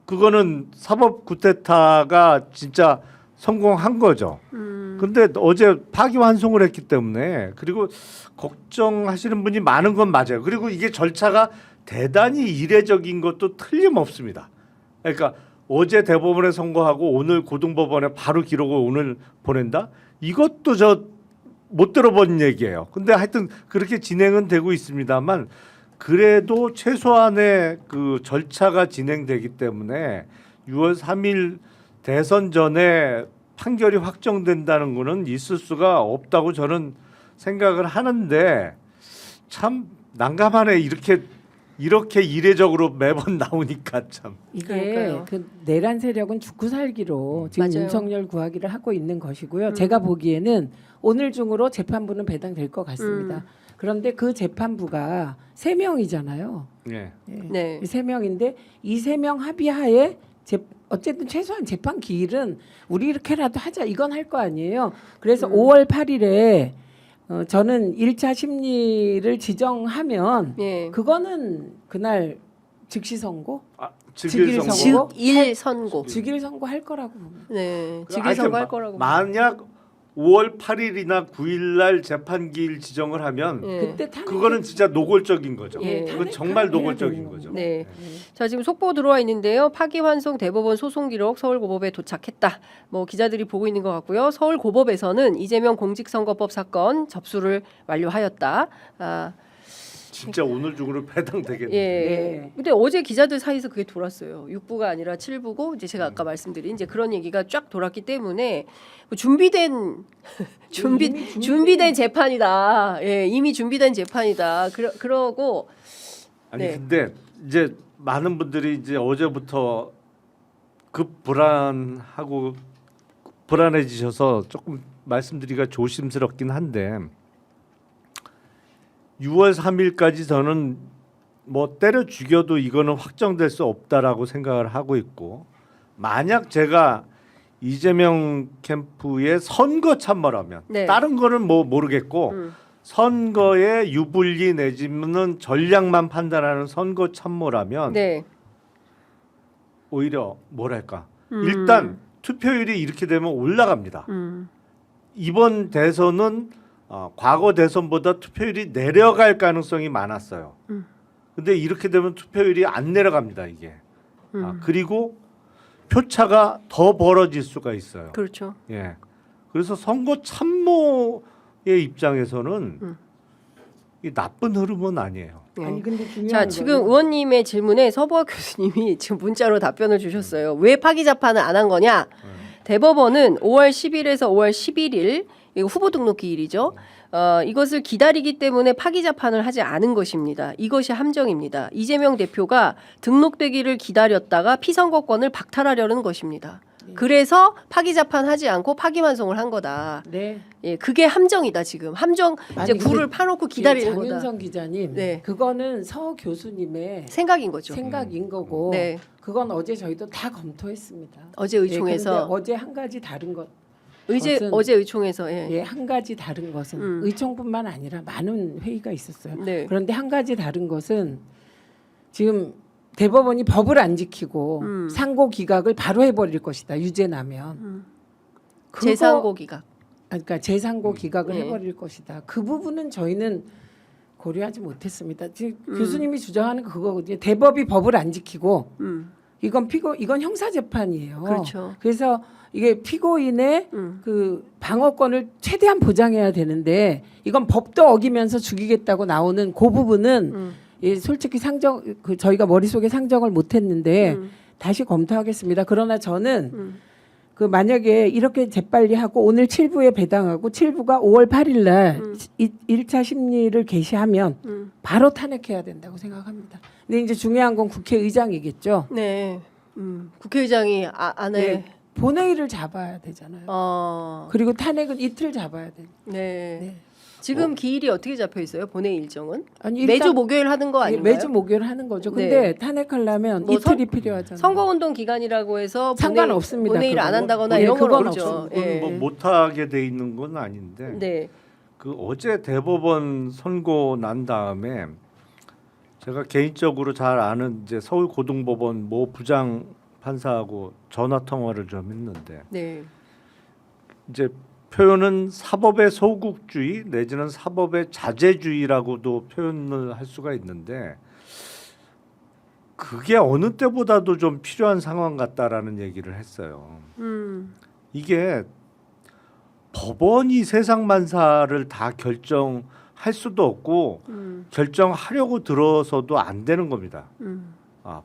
그거는 사법 구태타가 진짜 성공한 거죠. 근데 어제 파기환송을 했기 때문에 그리고 걱정하시는 분이 많은 건 맞아요. 그리고 이게 절차가 대단히 이례적인 것도 틀림없습니다. 그러니까 어제 대법원에 선고하고 오늘 고등법원에 바로 기록을 오늘 보낸다? 이것도 저 못 들어본 얘기예요. 근데 하여튼 그렇게 진행은 되고 있습니다만 그래도 최소한의 그 절차가 진행되기 때문에 6월 3일 대선 전에 판결이 확정된다는 거는 있을 수가 없다고 저는 생각을 하는데 참 난감하네. 이렇게 이례적으로 매번 나오니까 참. 이게 그러니까요. 그 내란 세력은 죽고 살기로 지금 맞아요. 윤석열 구하기를 하고 있는 것이고요. 제가 보기에는 오늘 중으로 재판부는 배당될 것 같습니다. 그런데 그 재판부가 3명이잖아요. 예. 네. 3명인데 이 3명 합의하에 어쨌든 최소한 재판 기일은 우리 이렇게라도 하자 이건 할 거 아니에요. 그래서 5월 8일에 저는 1차 심리를 지정하면 예. 그거는 그날 즉시 선고, 즉일 선고? 선고. 즉일 선고. 즉일 선고할 거라고 봅니다. 네. 즉일 하여튼 선고할 거라고. 만약 5월 8일이나 9일 날 재판 기일 지정을 하면 예. 그때 탄핵 그거는 진짜 노골적인 거죠. 예. 그건 정말 탄핵해야 노골적인 되는 거죠. 네. 자 지금 속보 들어와 있는데요. 파기환송 대법원 소송 기록 서울고법에 도착했다. 뭐 기자들이 보고 있는 것 같고요. 서울고법에서는 이재명 공직선거법 사건 접수를 완료하였다. 진짜 오늘 중으로 배당되겠네요. 예. 네. 근데 어제 기자들 사이에서 그게 돌았어요. 6부가 아니라 7부고 이제 제가 아까 말씀드린 이제 그런 얘기가 쫙 돌았기 때문에 뭐 준비된 재판이다. 예, 이미 준비된 재판이다. 그러고 아니 네. 근데 이제 많은 분들이 이제 어제부터 급 불안해지셔서 조금 말씀드리기가 조심스럽긴 한데 6월 3일까지 저는 뭐 때려 죽여도 이거는 확정될 수 없다라고 생각을 하고 있고 만약 제가 이재명 캠프의 선거 참모라면 네. 다른 거는 뭐 모르겠고 선거의 유불리 내지는 전략만 판단하는 선거 참모라면 네. 오히려 뭐랄까 일단 투표율이 이렇게 되면 올라갑니다. 이번 대선은 과거 대선보다 투표율이 내려갈 가능성이 많았어요. 근데 이렇게 되면 투표율이 안 내려갑니다 이게. 그리고 표차가 더 벌어질 수가 있어요. 그렇죠. 예. 그래서 선거 참모 입장에서는 이 나쁜 흐름은 아니에요. 아니 근데 중요한 자, 지금 거는 의원님의 질문에 서보학 교수님이 지금 문자로 답변을 주셨어요. 왜 파기 재판을 안 한 거냐? 대법원은 5월 10일에서 5월 11일 이거 후보 등록 기일이죠. 이것을 기다리기 때문에 파기 재판을 하지 않은 것입니다. 이것이 함정입니다. 이재명 대표가 등록되기를 기다렸다가 피선거권을 박탈하려는 것입니다. 그래서 파기 재판하지 않고 파기환송을 한 거다. 네. 예, 그게 함정이다 지금. 함정 이제 아니, 굴을 파놓고 기다리는 거다. 장윤성 기자님, 네. 그거는 서 교수님의 생각인 거죠. 생각인 거고, 네. 그건 어제 저희도 다 검토했습니다. 어제 의총에서 네, 그런데 어제 한 가지 다른 것, 어제 의총에서 예. 예, 한 가지 다른 것은 의총뿐만 아니라 많은 회의가 있었어요. 네. 그런데 한 가지 다른 것은 지금 대법원이 법을 안 지키고 상고 기각을 바로 해버릴 것이다. 유죄 나면 그거- 재상고 기각. 그러니까 재상고 기각을 네. 해버릴 것이다. 그 부분은 저희는 고려하지 못했습니다. 지금 교수님이 주장하는 거 그거거든요. 대법이 법을 안 지키고 이건 형사 재판이에요. 그렇죠. 그래서 이게 피고인의 그 방어권을 최대한 보장해야 되는데 이건 법도 어기면서 죽이겠다고 나오는 그 부분은 예, 솔직히 저희가 머릿속에 상정을 못했는데 다시 검토하겠습니다. 그러나 저는 그 만약에 이렇게 재빨리 하고 오늘 7부에 배당하고 7부가 5월 8일 날 1차 심리를 개시하면 바로 탄핵해야 된다고 생각합니다. 근데 이제 중요한 건 국회의장이겠죠. 네. 국회의장이 안에 네. 본회의를 잡아야 되잖아요. 그리고 탄핵은 이틀 잡아야 돼요. 네. 네. 지금 기일이 어떻게 잡혀 있어요? 본회의 일정은? 아니, 매주 일단- 목요일 하는 거 예, 아닌가요? 매주 목요일 하는 거죠. 근데 네. 탄핵하려면 뭐 이틀이 필요하잖아요. 선거운동 기간이라고 해서 상관없습니다. 본회의를 안 그건. 한다거나 예, 이런 건 그건 없죠. 그건 예. 뭐 못하게 돼 있는 건 아닌데 네. 그 어제 대법원 선고 난 다음에 제가 개인적으로 잘 아는 이제 서울고등법원 모 부장 판사하고 전화 통화를 좀 했는데 네. 이제 표현은 사법의 소극주의 내지는 사법의 자제주의라고도 표현을 할 수가 있는데 그게 어느 때보다도 좀 필요한 상황 같다라는 얘기를 했어요. 이게 법원이 세상만사를 다 결정할 수도 없고 결정하려고 들어서도 안 되는 겁니다.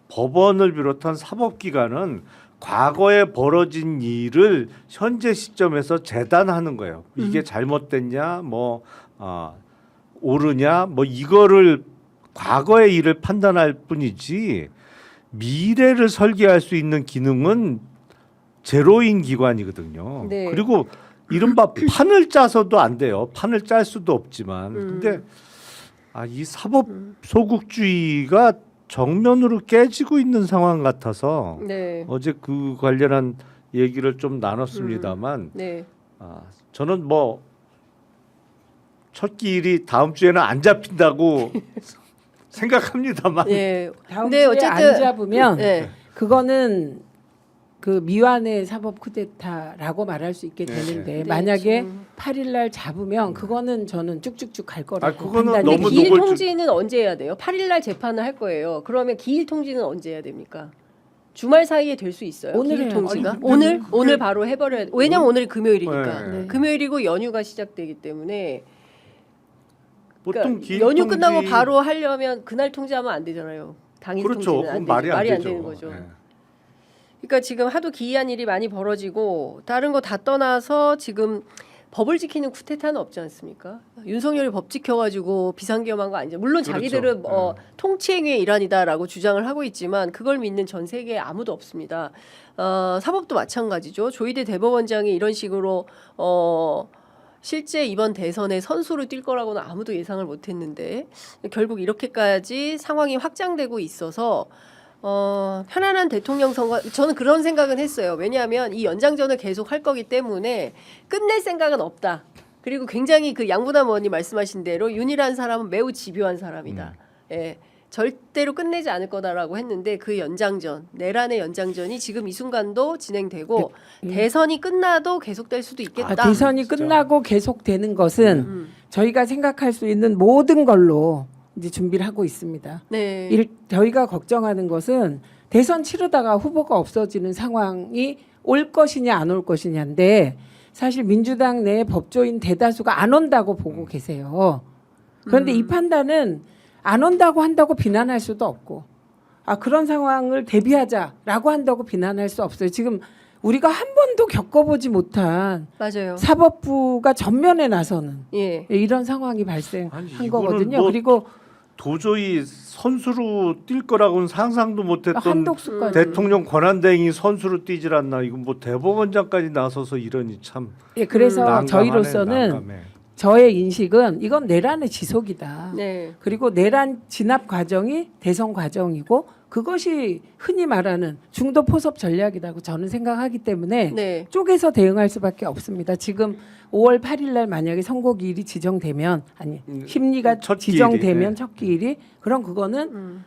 법원을 비롯한 사법기관은 과거에 벌어진 일을 현재 시점에서 재단하는 거예요. 이게 잘못됐냐, 옳으냐, 이거를 과거의 일을 판단할 뿐이지 미래를 설계할 수 있는 기능은 제로인 기관이거든요. 네. 그리고 이른바 판을 짜서도 안 돼요. 판을 짤 수도 없지만, 근데 이 사법 소극주의가 정면으로 깨지고 있는 상황 같아서 네. 어제 그 관련한 얘기를 좀 나눴습니다만 네. 저는 첫 기일이 다음 주에는 안 잡힌다고 생각합니다만 예. 다음 근데 주에 어쨌든 안 잡으면 네. 그거는 그 미완의 사법 쿠데타라고 말할 수 있게 네. 되는데 네, 만약에 지금. 8일 날 잡으면 그거는 저는 쭉쭉쭉 갈 거라고 그거는 판단이 근데 너무 기일 노골적- 통지는 언제 해야 돼요? 8일 날 재판을 할 거예요. 그러면 기일 통지는 언제 해야 됩니까? 주말 사이에 될 수 있어요. 오늘 기일 해요. 통지가 아니, 오늘 바로 해버려야 돼. 왜냐면 오늘이 금요일이니까. 네. 금요일이고 연휴가 시작되기 때문에 보통 그러니까 기일 연휴 통지- 끝나고 바로 하려면 그날 통지하면 안 되잖아요. 당일 그렇죠. 통지는 그건 안 말이 안 되죠. 되는 거죠. 네. 그러니까 지금 하도 기이한 일이 많이 벌어지고 다른 거 다 떠나서 지금 법을 지키는 쿠데타는 없지 않습니까? 윤석열이 법 지켜가지고 비상기업한 거 아니죠. 물론 그렇죠. 자기들은 네. 통치행위의 일환이다라고 주장을 하고 있지만 그걸 믿는 전 세계에 아무도 없습니다. 사법도 마찬가지죠. 조희대 대법원장이 이런 식으로 실제 이번 대선에 선수로 뛸 거라고는 아무도 예상을 못했는데 결국 이렇게까지 상황이 확장되고 있어서 편안한 대통령 선거 저는 그런 생각은 했어요. 왜냐하면 이 연장전을 계속 할 거기 때문에 끝낼 생각은 없다. 그리고 굉장히 그 양부남 의원이 말씀하신 대로 윤희라는 사람은 매우 집요한 사람이다. 예, 절대로 끝내지 않을 거다라고 했는데 그 연장전 내란의 연장전이 지금 이 순간도 진행되고 대선이 끝나도 계속될 수도 있겠다. 대선이 끝나고 계속되는 것은 저희가 생각할 수 있는 모든 걸로 이제 준비를 하고 있습니다. 네. 저희가 걱정하는 것은 대선 치르다가 후보가 없어지는 상황이 올 것이냐 안 올 것이냐인데 사실 민주당 내 법조인 대다수가 안 온다고 보고 계세요. 그런데 이 판단은 안 온다고 한다고 비난할 수도 없고 그런 상황을 대비하자라고 한다고 비난할 수 없어요. 지금 우리가 한 번도 겪어보지 못한 맞아요. 사법부가 전면에 나서는 예. 이런 상황이 발생한 아니, 이거는 거거든요. 뭐 그리고 도저히 선수로 뛸 거라고는 상상도 못했던 한독수까지 대통령 권한대행이 선수로 뛰질 않나. 이건 뭐 대법원장까지 나서서 이러니 참 예, 그래서 난감하네, 저희로서는 난감해. 저의 인식은 이건 내란의 지속이다. 네. 그리고 내란 진압 과정이 대선 과정이고 그것이 흔히 말하는 중도 포섭 전략이라고 저는 생각하기 때문에 네. 쪼개서 대응할 수밖에 없습니다. 지금 5월 8일 날 만약에 선고기일이 지정되면 심리가 첫 지정되면 기일이, 네. 첫 기일이 그럼 그거는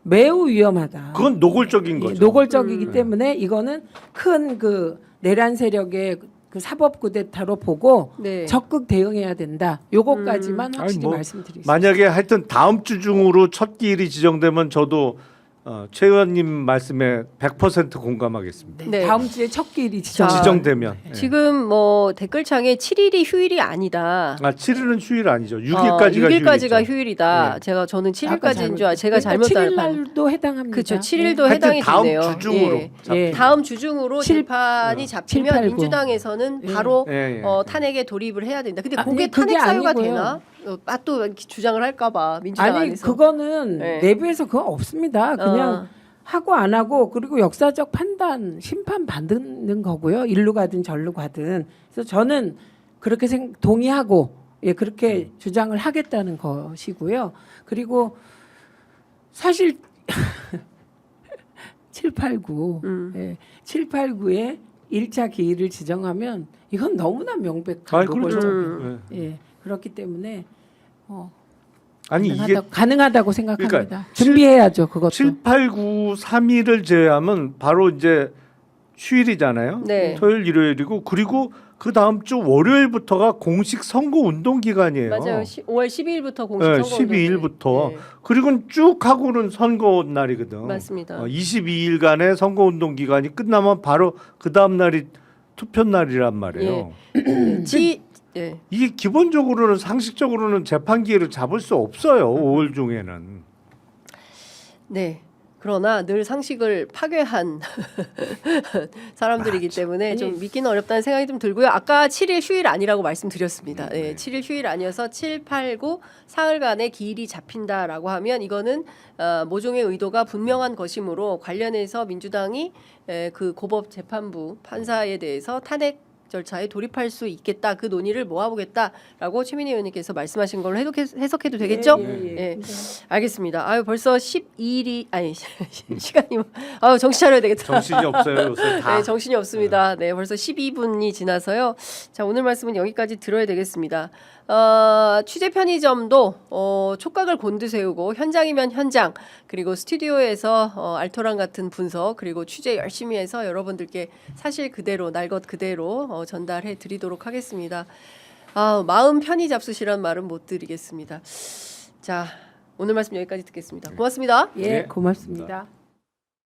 매우 위험하다. 그건 노골적인 거죠. 노골적이기 때문에 이거는 큰 그 내란 세력의 그 사법 쿠데타로 보고 네. 적극 대응해야 된다. 요거까지만 확실히 아니, 뭐 말씀드리겠습니다. 만약에 하여튼 다음 주 중으로 첫 기일이 지정되면 저도 최 의원님 말씀에 100% 공감하겠습니다. 네. 다음 주에 첫 기일이 자, 지정되면. 예. 지금 뭐 댓글창에 7일이 휴일이 아니다. 7일은 휴일 아니죠. 6일까지가 6일까지가 휴일이죠. 휴일이다. 네. 저는 아까 7일까지인 줄 제가 그러니까 잘못 7일 알았 날도 해당합니다. 그렇죠. 7일도 하여튼 해당이 다음 되네요. 주 중으로 예. 예. 다음 주 중으로 칠- 재판이 잡히면 7, 8, 9. 민주당에서는 예. 바로 예, 예. 탄핵에 돌입을 해야 된다. 근데 아니, 그게 그게 탄핵 사유가 아니고요. 되나? 또 이렇게 주장을 할까봐 민주당 아니 안에서. 그거는 네. 내부에서 그거 없습니다. 그냥 하고 안 하고 그리고 역사적 판단 심판 받는 거고요. 일로 가든 절로 가든. 그래서 저는 그렇게 동의하고 그렇게 주장을 하겠다는 것이고요. 그리고 사실 789 789에 1차 기일을 지정하면 이건 너무나 명백한 그렇죠. 노골적인 예. 그렇기 때문에 아니 이게 가능하다고 생각합니다. 그러니까 준비해야죠. 그것도. 7, 8, 9, 3일을 제외하면 바로 이제 휴일이잖아요. 네. 토요일, 일요일이고 그리고 그 다음 주 월요일부터가 공식 선거 운동 기간이에요. 맞아요. 5월 12일부터 공식 네, 선거 12일부터 네. 그리고 쭉 하고는 선거 날이거든. 맞습니다. 22일간의 선거 운동 기간이 끝나면 바로 그 다음 날이 투표 날이란 말이에요. 예. 이게 기본적으로는 상식적으로는 재판 기회를 잡을 수 없어요. 5월 중에는. 네. 그러나 늘 상식을 파괴한 사람들이기 때문에 좀 믿기는 어렵다는 생각이 좀 들고요. 아까 7일 휴일 아니라고 말씀드렸습니다. 네. 7일 휴일 아니어서 7, 8, 9 사흘간의 기일이 잡힌다라고 하면 이거는 모종의 의도가 분명한 것이므로 관련해서 민주당이 그 고법 재판부 판사에 대해서 탄핵 절차에 돌입할 수 있겠다. 그 논의를 모아보겠다라고 최민희 의원님께서 말씀하신 걸로 해석해도 되겠죠? 예. 알겠습니다. 아유 벌써 12일이 시간이 정신 차려야 되겠다. 정신이 없어요 요새 다. 네, 정신이 없습니다. 네, 벌써 12분이 지나서요. 자, 오늘 말씀은 여기까지 들어야 되겠습니다. 취재 편의점도 촉각을 곤두세우고 현장이면 현장 그리고 스튜디오에서 알토란 같은 분석 그리고 취재 열심히 해서 여러분들께 사실 그대로 날 것 그대로 전달해 드리도록 하겠습니다. 마음 편히 잡수시란 말은 못 드리겠습니다. 자, 오늘 말씀 여기까지 듣겠습니다. 고맙습니다. 예, 고맙습니다.